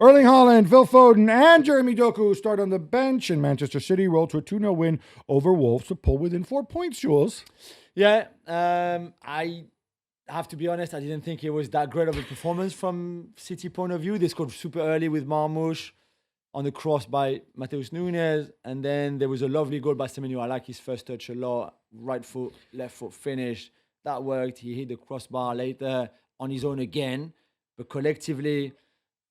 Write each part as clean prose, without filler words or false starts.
Erling Haaland, Phil Foden, and Jeremy Doku start on the bench, and Manchester City roll to a 2-0 win over Wolves to pull within 4 points, Jules. Yeah, I have to be honest, I didn't think it was that great of a performance from City point of view. They scored super early with Marmoush on the cross by Mateus Nunes, and then there was a lovely goal by Semenyo. I like his first touch a lot. Right foot, left foot finish. That worked. He hit the crossbar later on his own again, but collectively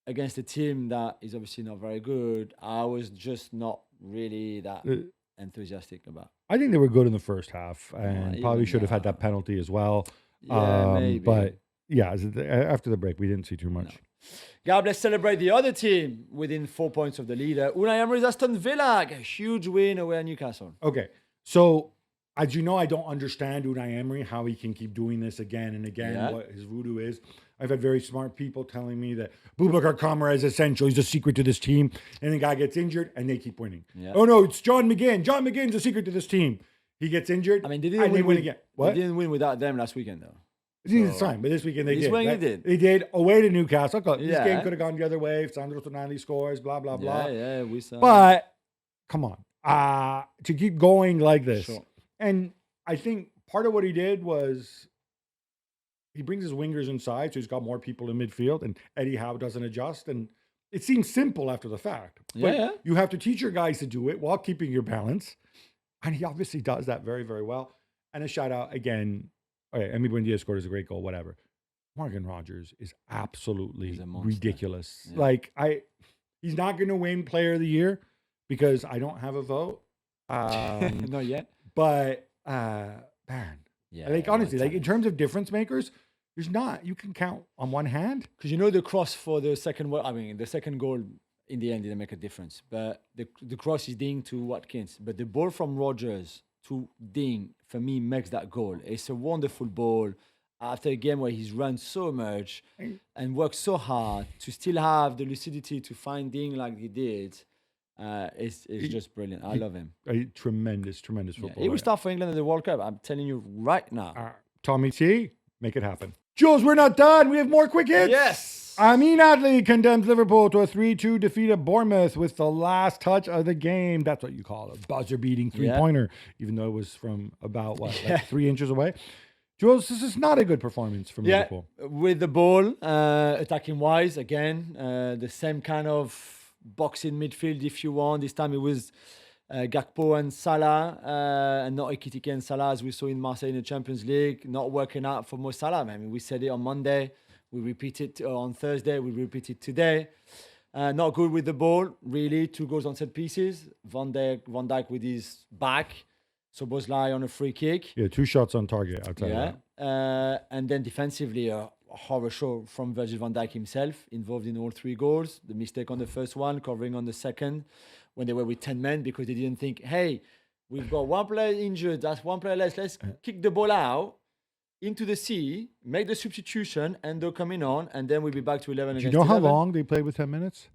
against a team that is obviously not very good, I was just not really that enthusiastic about. I think they were good in the first half, and probably should have had that penalty as well. Yeah, maybe. But yeah, after the break, we didn't see too much. No. Gab, let's celebrate the other team within 4 points of the leader. Unai Emery's Aston Villa, a huge win away at Newcastle. Okay, so as you know, I don't understand Unai Emery, how he can keep doing this again and again, what his voodoo is. I've had very smart people telling me that Boubacar Kamara is essential. He's the secret to this team. And the guy gets injured, and they keep winning. Yeah. Oh, no, it's John McGinn. John McGinn's the secret to this team. He gets injured, I mean, they didn't win again. What? They didn't win without them last weekend, though. It's fine, but this weekend they did. This weekend they did. They did away to Newcastle. This game could have gone the other way if Sandro Tonali scores, blah, blah, blah. Yeah, we saw. But, come on. To keep going like this. Sure. And I think part of what he did was he brings his wingers inside, so he's got more people in midfield, and Eddie Howe doesn't adjust. And it seems simple after the fact. But you have to teach your guys to do it while keeping your balance. And he obviously does that very, very well. And a shout out again. Okay, Emi Buendia scored as a great goal, whatever. Morgan Rogers is absolutely ridiculous. Yeah. He's not going to win Player of the Year because I don't have a vote. Not yet. But, man. Yeah, honestly, in terms of difference makers, there's not. You can count on one hand. Because the cross for the second the second goal in the end didn't make a difference. But the cross is Ding to Watkins. But the ball from Rogers to Ding, for me, makes that goal. It's a wonderful ball. After a game where he's run so much and worked so hard, to still have the lucidity to find Ding like he did, it's just brilliant. I love him. Tremendous football. He will start for England at the World Cup. I'm telling you right now. Tommy T, make it happen. Jules, we're not done. We have more quick hits. Yes. Amin Adli condemns Liverpool to a 3-2 defeat at Bournemouth with the last touch of the game. That's what you call a buzzer-beating three-pointer, even though it was from about, 3 inches away. Jules, this is not a good performance from Liverpool. With the ball, attacking-wise, again, the same kind of boxing midfield, if you want. This time it was Gakpo and Salah, and not Ekitike and Salah, as we saw in Marseille in the Champions League. Not working out for Mo Salah. I mean, we said it on Monday. We repeat it on Thursday. We repeat it today. Not good with the ball, really. 2 goals on set pieces. Van Dijk with his back. Szoboszlai on a free kick. Yeah, 2 shots on target, I'll tell you that. And then defensively, a horror show from Virgil van Dijk himself, involved in all 3 goals. The mistake on the first one, covering on the second, when they were with 10 men, because they didn't think, hey, we've got 1 player injured, that's 1 player less. Let's kick the ball out into the sea, make the substitution, and they're coming on, and then we'll be back to 11 against 11. Do you know how long they played with 10 minutes?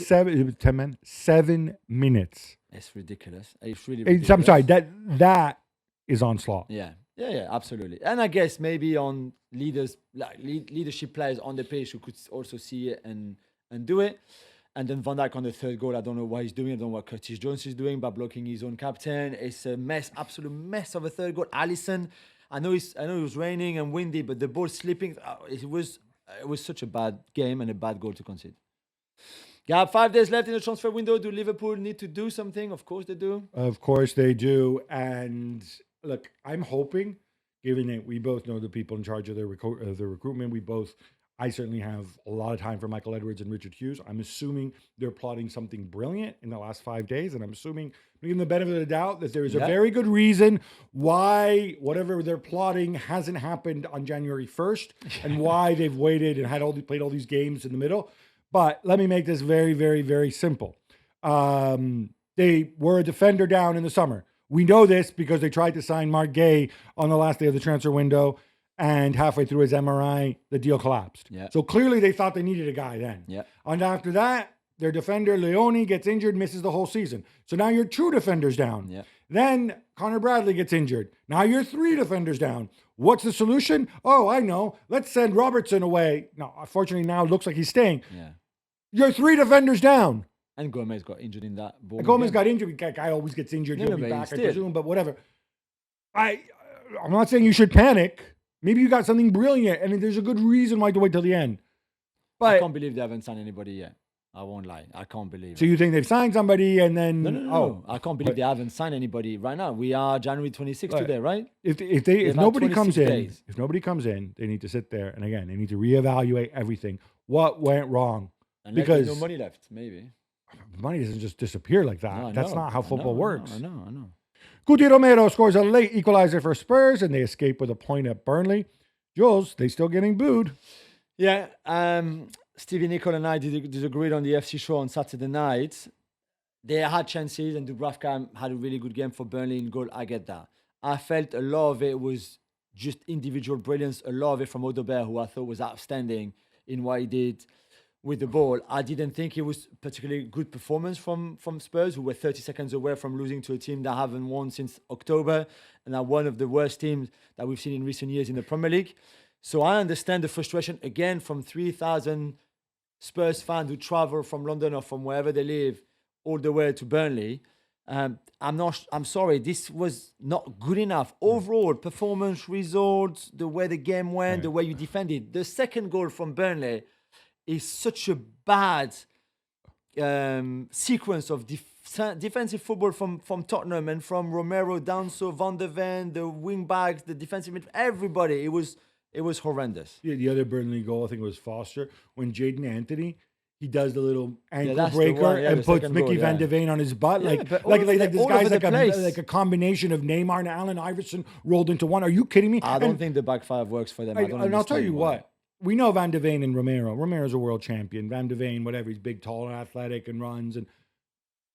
10 men, 7 minutes. It's ridiculous. It's really ridiculous. I'm sorry, that is onslaught. Yeah, absolutely. And I guess maybe on leadership players on the pitch who could also see it and do it. And then Van Dijk on the third goal, I don't know what he's doing. I don't know what Curtis Jones is doing by blocking his own captain. It's a mess, absolute mess of a third goal. Alisson, I know it was raining and windy, but the ball slipping. It was such a bad game and a bad goal to concede. Yeah, 5 days left in the transfer window. Do Liverpool need to do something? Of course they do. Of course they do. And look, I'm hoping, given that we both know the people in charge of the recruitment, I certainly have a lot of time for Michael Edwards and Richard Hughes. I'm assuming they're plotting something brilliant in the last 5 days. And I'm assuming, giving the benefit of the doubt, that there is a very good reason why whatever they're plotting hasn't happened on January 1st and why they've waited and played all these games in the middle. But let me make this very, very, very simple. They were a defender down in the summer. We know this because they tried to sign Mark Gay on the last day of the transfer window, and halfway through his MRI, the deal collapsed. Yep. So clearly they thought they needed a guy then. Yep. And after that, their defender, Leone, gets injured, misses the whole season. So now you're 2 defenders down. Yep. Then Connor Bradley gets injured. Now you're 3 defenders down. What's the solution? Oh, I know. Let's send Robertson away. No, unfortunately now it looks like he's staying. Yeah. You're 3 defenders down. And Gomez got injured in that ball. Gomez got injured. Guy always gets injured. He'll be but back, I still. presume, but whatever. I'm not saying you should panic. Maybe you got something brilliant, and there's a good reason why to wait till the end. I But can't believe they haven't signed anybody yet. I won't lie. I can't believe so it. you think they've signed somebody, and then No. I can't believe they haven't signed anybody right now. We are January 26th today, right? If nobody comes 26 in, days. if nobody comes in, they need to sit there, and again, they need to reevaluate everything. What went wrong? Unless Because there's no money left, maybe. money doesn't just disappear like that. No, I That's know. not how football works. I know. Guti Romero scores a late equalizer for Spurs, and they escape with a point at Burnley. Jules, they still getting booed. Yeah, Stevie Nicol and I disagreed on the FC show on Saturday night. They had chances, and Dubravka had a really good game for Burnley in goal. I get that. I felt a lot of it was just individual brilliance. A lot of it from Odobert, who I thought was outstanding in what he did with the ball. I didn't think it was particularly good performance from Spurs, who were 30 seconds away from losing to a team that haven't won since October, and are one of the worst teams that we've seen in recent years in the Premier League. So I understand the frustration, again, from 3,000 Spurs fans who travel from London or from wherever they live all the way to Burnley. I'm sorry, this was not good enough. Overall, performance, results, the way the game went, the way you defended. The second goal from Burnley is such a bad sequence of defensive football from Tottenham and from Romero, Danso, Van de Ven, the wing backs, the defensive midfield, everybody. It was horrendous. Yeah, the other Burnley goal, I think it was Foster, when Jaden Anthony, he does the little ankle that's the breaker one, and the puts second Mickey goal, Van de Ven on his butt. Yeah, like but all like over this all guy's over the place. like a combination of Neymar and Allen Iverson rolled into one. Are you kidding me? I don't think the back five works for them. And I'll tell you what. We know Van de Ven and Romero. Romero's a world champion. Van de Ven, whatever, he's big, tall, and athletic and runs. And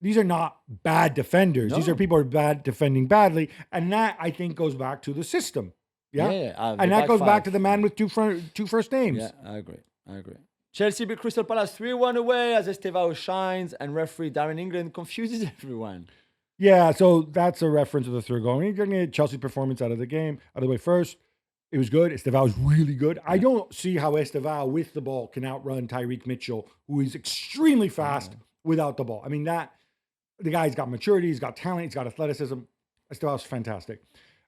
these are not bad defenders. No. These are people who are bad defending badly. And that, I think, goes back to the system. Yeah. And that goes back to the man with two first names. Yeah, I agree. Chelsea beat Crystal Palace 3-1 away as Estevao shines and referee Darren England confuses everyone. Yeah, so that's a reference to the third goal. We're going to get Chelsea's performance out of the game. Out of the way first, it was good. Estevao was really good. I don't see how Estevao with the ball can outrun Tyreek Mitchell, who is extremely fast without the ball. I mean, the guy's got maturity, he's got talent, he's got athleticism. Estevao's fantastic.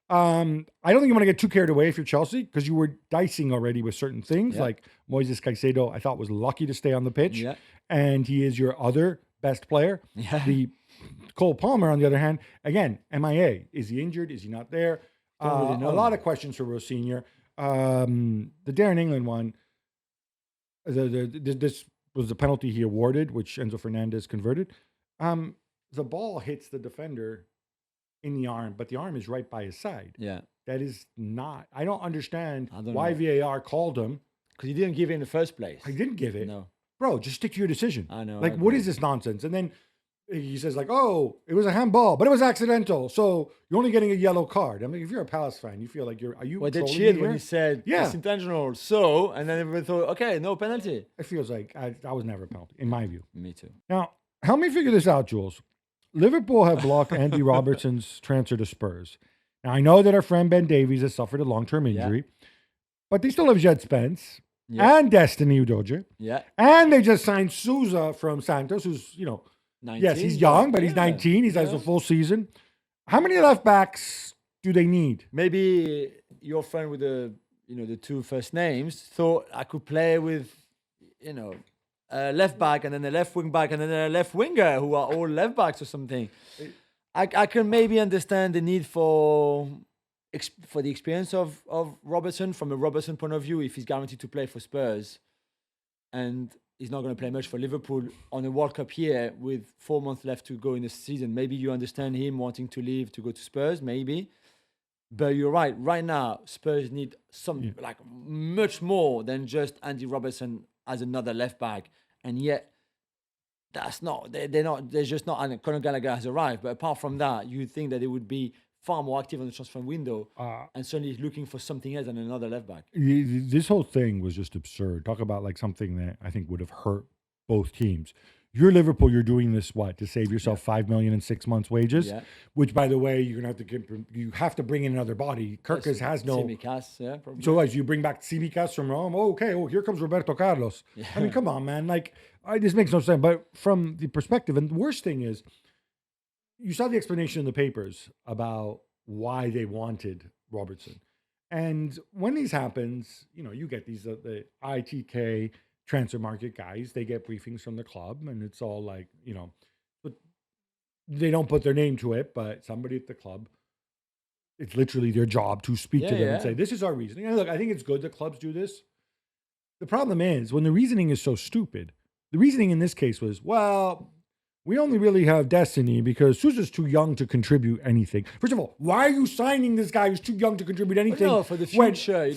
I don't think you want to get too carried away if you're Chelsea, because you were dicing already with certain things. Like Moises Caicedo, I thought was lucky to stay on the pitch, and he is your other best player. The Cole Palmer, on the other hand, again, MIA. Is he injured? Is he not there? A lot of questions for Rose Senior. The Darren England one, this was the penalty he awarded, which Enzo Fernandez converted. The ball hits the defender in the arm, but the arm is right by his side. Yeah. That is not, I don't understand why VAR called him. Because he didn't give it in the first place. I didn't give it. No. Bro, just stick to your decision. I know. Like, what is this nonsense? And then he says, like, oh, it was a handball, but it was accidental. So you're only getting a yellow card. I mean, if you're a Palace fan, you feel like are you Well, they trolling cheered me when here? he said it's intentional. So, and then everyone thought, okay, no penalty. It feels like that was never a penalty, in my view. Me too. Now, help me figure this out, Jules. Liverpool have blocked Andy Robertson's transfer to Spurs. Now, I know that our friend Ben Davies has suffered a long-term injury, but they still have Jed Spence and Destiny Udogie. Yeah. And they just signed Souza from Santos, who's, 19, yes, he's young, but he's 19. He has a full season. How many left backs do they need? Maybe your friend with the two first names thought I could play with, a left back and then a left wing back and then a left winger who are all left backs or something. I can maybe understand the need for the experience of Robertson from a Robertson point of view if he's guaranteed to play for Spurs and he's not going to play much for Liverpool on a World Cup year with 4 months left to go in the season. Maybe you understand him wanting to leave to go to Spurs, maybe. But you're right. Right now, Spurs need like much more than just Andy Robertson as another left back, and yet that's not. They're not. There's just not. And Conor Gallagher has arrived, but apart from that, you'd think that they would be far more active on the transfer window, and certainly looking for something else than another left back. This whole thing was just absurd. Talk about like something that I think would have hurt both teams. you're Liverpool, you're doing this to save yourself 5 million in 6 months' wages. Yeah. Which, by the way, you're gonna have to bring in another body. Kirkus has no. Tsimikas, yeah, probably. So as you bring back Tsimikas from Rome, here comes Roberto Carlos. Yeah. I mean, come on, man. Like, this makes no sense. But from the perspective, and the worst thing is, you saw the explanation in the papers about why they wanted Robertson. And when these happens, you get these the ITK transfer market guys. They get briefings from the club, and it's all like, but they don't put their name to it. But somebody at the club, it's literally their job to speak to them and say, "This is our reasoning." And look, I think it's good that clubs do this. The problem is when the reasoning is so stupid. The reasoning in this case was, well, we only really have Destiny because Sousa's too young to contribute anything. First of all, why are you signing this guy who's too young to contribute anything? No, for the future.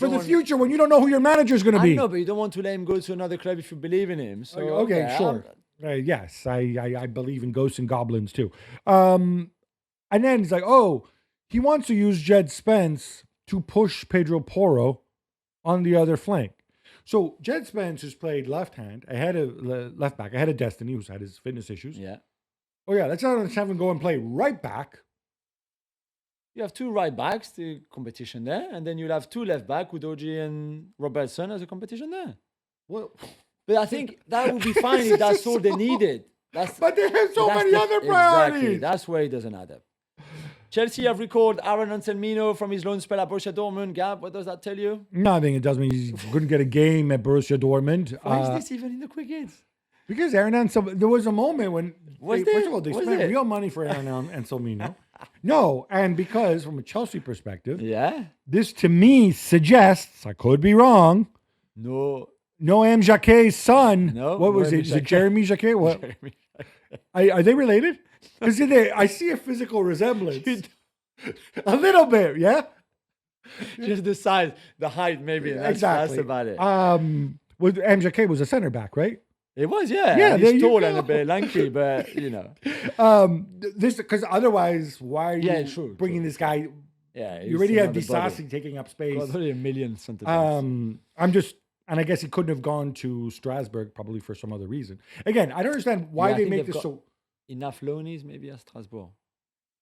When you don't know who your manager is going to be. I know, but you don't want to let him go to another club if you believe in him. So okay, sure. Yes, I believe in ghosts and goblins too. And then he's like, he wants to use Jed Spence to push Pedro Porro on the other flank. So Jed Spence has played left back ahead of Destiny, who's had his fitness issues. Yeah. Let's have him go and play right back. You have 2 right backs, the competition there, and then you'll have 2 left back with Udogie and Robertson as a competition there. Well, but I think that would be fine if that's all they needed. But they have so many other priorities. Exactly. That's where it doesn't add up. Chelsea have recalled Aaron Anselmino from his loan spell at Borussia Dortmund. Gab, what does that tell you? Nothing. It does mean he couldn't get a game at Borussia Dortmund. Why is this even in the quick hits? Because Aaron Anselmino, there was a moment when, first of all, they spent real money for Aaron Anselmino. No, and because from a Chelsea perspective, this to me suggests, I could be wrong, Noam Jacquet's son. No, what was it? Is it Jeremy Jacquet? What? Jeremy. Are they related? Because I see a physical resemblance. A little bit, yeah? Just the size, the height, maybe. Exactly. That's about it. MJK was a center back, right? It was, yeah. He's tall and a bit lanky, but, This because otherwise, why are you bringing this guy? Yeah, you already have Disasi taking up space. God, only a million something. And I guess he couldn't have gone to Strasbourg probably for some other reason. Again, I don't understand why they make this so. Enough loanies maybe at Strasbourg.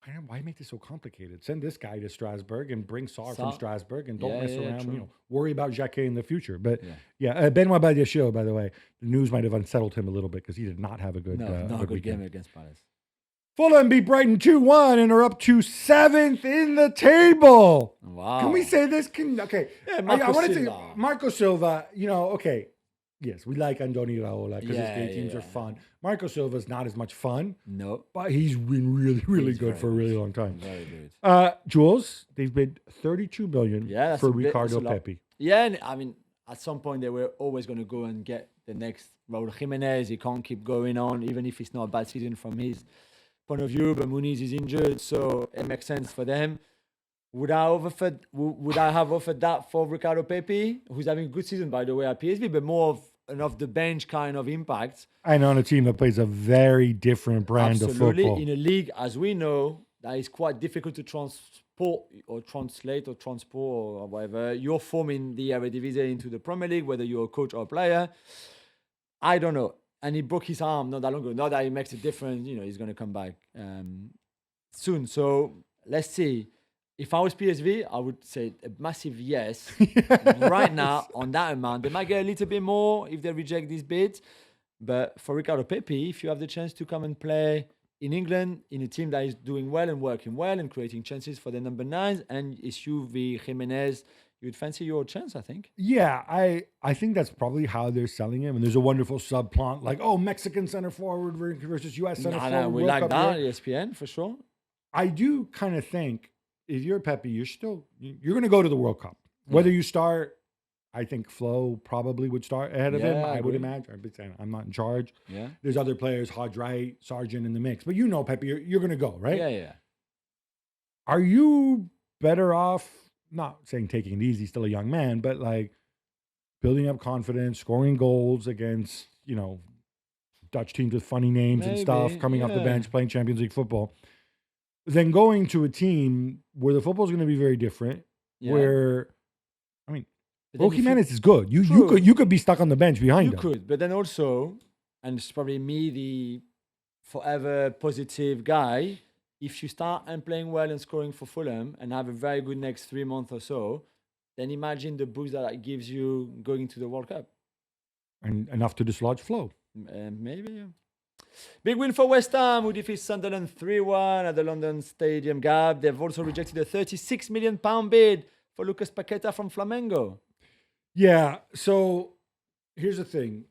I don't know why make this so complicated. Send this guy to Strasbourg and bring Sarr from Strasbourg and don't mess around. Worry about Jacquet in the future. But Benoit Badiashile, by the way, the news might have unsettled him a little bit because he did not have a good game against Palace. Fulham beat Brighton 2-1 and are up to 7th in the table. Wow. Can we say this? Okay. Yeah, I want to say Marco Silva, okay. Yes, we like Andoni Iraola because his great teams are fun. Marco Silva's not as much fun. No. But he's been really, really good for a really long time. Very good. Jules, they've bid $32 million for Ricardo Pepi. Yeah, and I mean, at some point they were always going to go and get the next Raul Jimenez. He can't keep going on, even if it's not a bad season from his point of view, but Muniz is injured, so it makes sense for them. Would I have offered that for Ricardo Pepi, who's having a good season, by the way, at PSV, but more of an off-the-bench kind of impact? And on a team that plays a very different brand of football. In a league, as we know, that is quite difficult to transport or translate or transport or whatever your form in the Eredivisie into the Premier League, whether you're a coach or a player. I don't know. And he broke his arm not that long ago. Not that it makes a difference. He's going to come back soon. So let's see. If I was PSV, I would say a massive yes. Right now, on that amount. They might get a little bit more if they reject this bid. But for Ricardo Pepi, if you have the chance to come and play in England, in a team that is doing well and working well and creating chances for the number 9s, and it's you v Jimenez, you'd fancy your chance, I think. Yeah, I think that's probably how they're selling him. And there's a wonderful subplot like, Mexican center forward versus U.S. center forward. No, we like that, ESPN, for sure. I do kind of think, if you're Pepe, you're going to go to the World Cup. Whether you start, I think Flo probably would start ahead of him. I would imagine. I'm not in charge. Yeah. There's other players, Hodge Wright, Sargent in the mix. But Pepe, you're going to go, right? Yeah. Are you better off, not saying taking it easy, still a young man, but like building up confidence, scoring goals against, Dutch teams with funny names and stuff, coming off the bench, playing Champions League football, then going to a team where the football is going to be very different, where, Jimenez is good. You could be stuck on the bench behind him. You could, but then also, and it's probably me, the forever positive guy. If you start and playing well and scoring for Fulham and have a very good next 3 months or so, then imagine the boost that it gives you going into the World Cup. And enough to dislodge Flo. Maybe, yeah. Big win for West Ham, who defeats Sunderland 3-1 at the London Stadium Gap. They've also rejected a £36 million bid for Lucas Paqueta from Flamengo. Yeah, so here's the thing.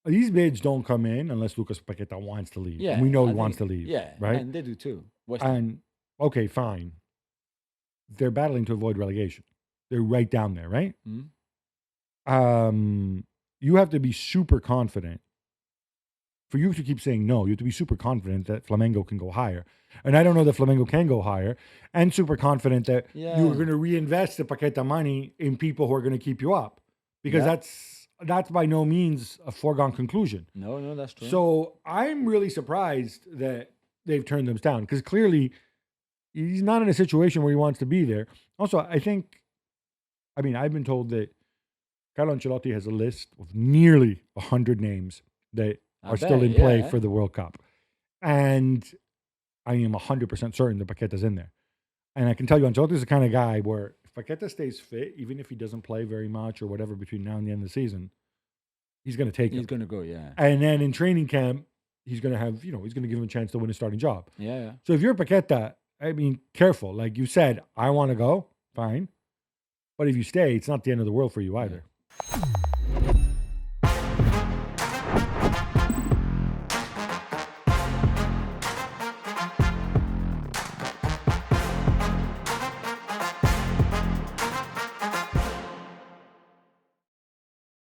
These bids don't come in unless Lucas Paqueta wants to leave. Yeah, And we know he I wants to think- leave. Yeah, right? and they do too. West Ham. And okay, fine. They're battling to avoid relegation. They're right down there, right? Mhm. You have to be super confident. For you to keep saying no, you have to be super confident that Flamengo can go higher. And I don't know that Flamengo can go higher. And super confident that Yeah. you're going to reinvest the Paqueta money in people who are going to keep you up. Because Yeah. that's by no means a foregone conclusion. No, that's true. So I'm really surprised that they've turned them down because clearly he's not in a situation where he wants to be there. Also, I've been told that Carlo Ancelotti has a list of nearly 100 names that I are still bet, in play yeah. for the World Cup. And I am 100% certain that Paqueta's in there. And I can tell you, Ancelotti's the kind of guy where if Paqueta stays fit, even if he doesn't play very much or whatever between now and the end of the season, he's going to take He's him. going to go, yeah. And then in training camp, he's going to have, he's going to give him a chance to win a starting job. Yeah. So if you're Paqueta, careful. Like you said, I want to go, fine. But if you stay, it's not the end of the world for you either.